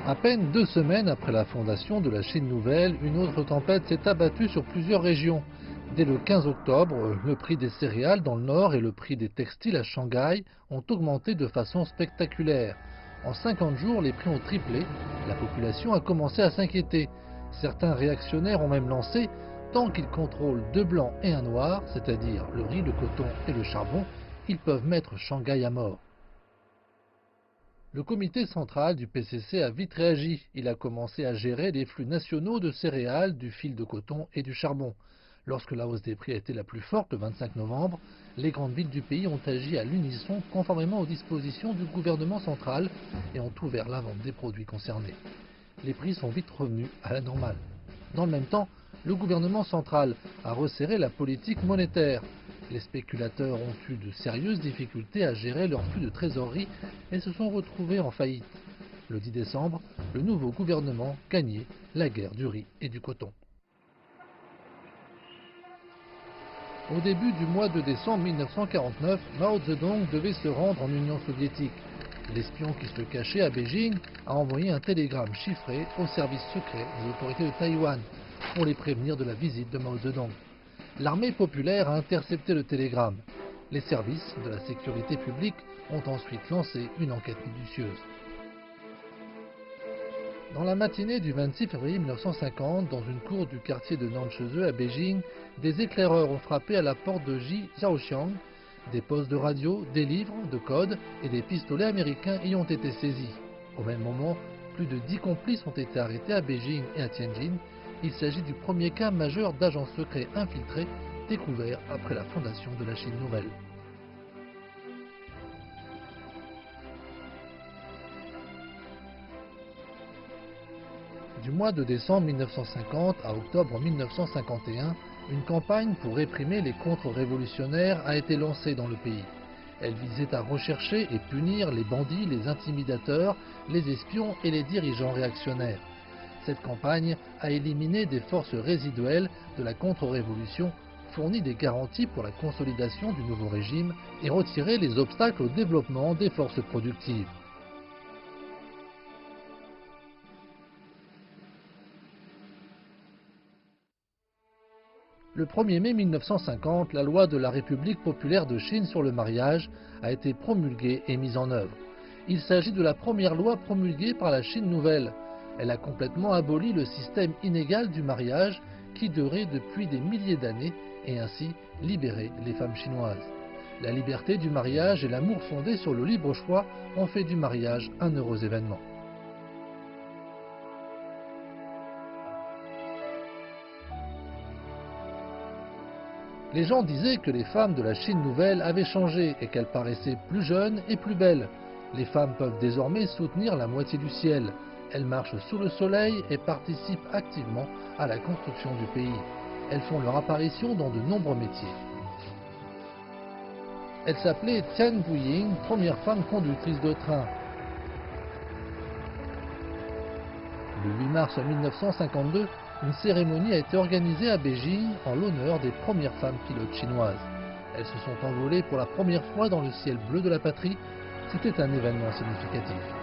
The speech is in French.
À peine 2 semaines après la fondation de la Chine nouvelle, une autre tempête s'est abattue sur plusieurs régions. Dès le 15 octobre, le prix des céréales dans le nord et le prix des textiles à Shanghai ont augmenté de façon spectaculaire. En 50 jours, les prix ont triplé. La population a commencé à s'inquiéter. Certains réactionnaires ont même lancé: tant qu'ils contrôlent 2 blancs et un noir, c'est-à-dire le riz, le coton et le charbon, ils peuvent mettre Shanghai à mort. Le comité central du PCC a vite réagi. Il a commencé à gérer les flux nationaux de céréales, du fil de coton et du charbon. Lorsque la hausse des prix a été la plus forte le 25 novembre, les grandes villes du pays ont agi à l'unisson conformément aux dispositions du gouvernement central et ont ouvert la vente des produits concernés. Les prix sont vite revenus à la normale. Dans le même temps, le gouvernement central a resserré la politique monétaire. Les spéculateurs ont eu de sérieuses difficultés à gérer leurs flux de trésorerie et se sont retrouvés en faillite. Le 10 décembre, le nouveau gouvernement gagnait la guerre du riz et du coton. Au début du mois de décembre 1949, Mao Zedong devait se rendre en Union soviétique. L'espion qui se cachait à Beijing a envoyé un télégramme chiffré au service secret des autorités de Taïwan pour les prévenir de la visite de Mao Zedong. L'armée populaire a intercepté le télégramme. Les services de la sécurité publique ont ensuite lancé une enquête minutieuse. Dans la matinée du 26 février 1950, dans une cour du quartier de Nanchezhe à Beijing, des éclaireurs ont frappé à la porte de Ji Xiaoxiang. Des postes de radio, des livres de code et des pistolets américains y ont été saisis. Au même moment, plus de 10 complices ont été arrêtés à Beijing et à Tianjin. Il s'agit du premier cas majeur d'agents secrets infiltrés découvert après la fondation de la Chine nouvelle. Du mois de décembre 1950 à octobre 1951, une campagne pour réprimer les contre-révolutionnaires a été lancée dans le pays. Elle visait à rechercher et punir les bandits, les intimidateurs, les espions et les dirigeants réactionnaires. Cette campagne a éliminé des forces résiduelles de la contre-révolution, fourni des garanties pour la consolidation du nouveau régime et retiré les obstacles au développement des forces productives. Le 1er mai 1950, la loi de la République populaire de Chine sur le mariage a été promulguée et mise en œuvre. Il s'agit de la première loi promulguée par la Chine nouvelle. Elle a complètement aboli le système inégal du mariage qui durait depuis des milliers d'années et ainsi libéré les femmes chinoises. La liberté du mariage et l'amour fondé sur le libre choix ont fait du mariage un heureux événement. Les gens disaient que les femmes de la Chine nouvelle avaient changé et qu'elles paraissaient plus jeunes et plus belles. Les femmes peuvent désormais soutenir la moitié du ciel. Elles marchent sous le soleil et participent activement à la construction du pays. Elles font leur apparition dans de nombreux métiers. Elle s'appelait Tian Guiying, première femme conductrice de train. Le 8 mars 1952, une cérémonie a été organisée à Beijing en l'honneur des premières femmes pilotes chinoises. Elles se sont envolées pour la première fois dans le ciel bleu de la patrie. C'était un événement significatif.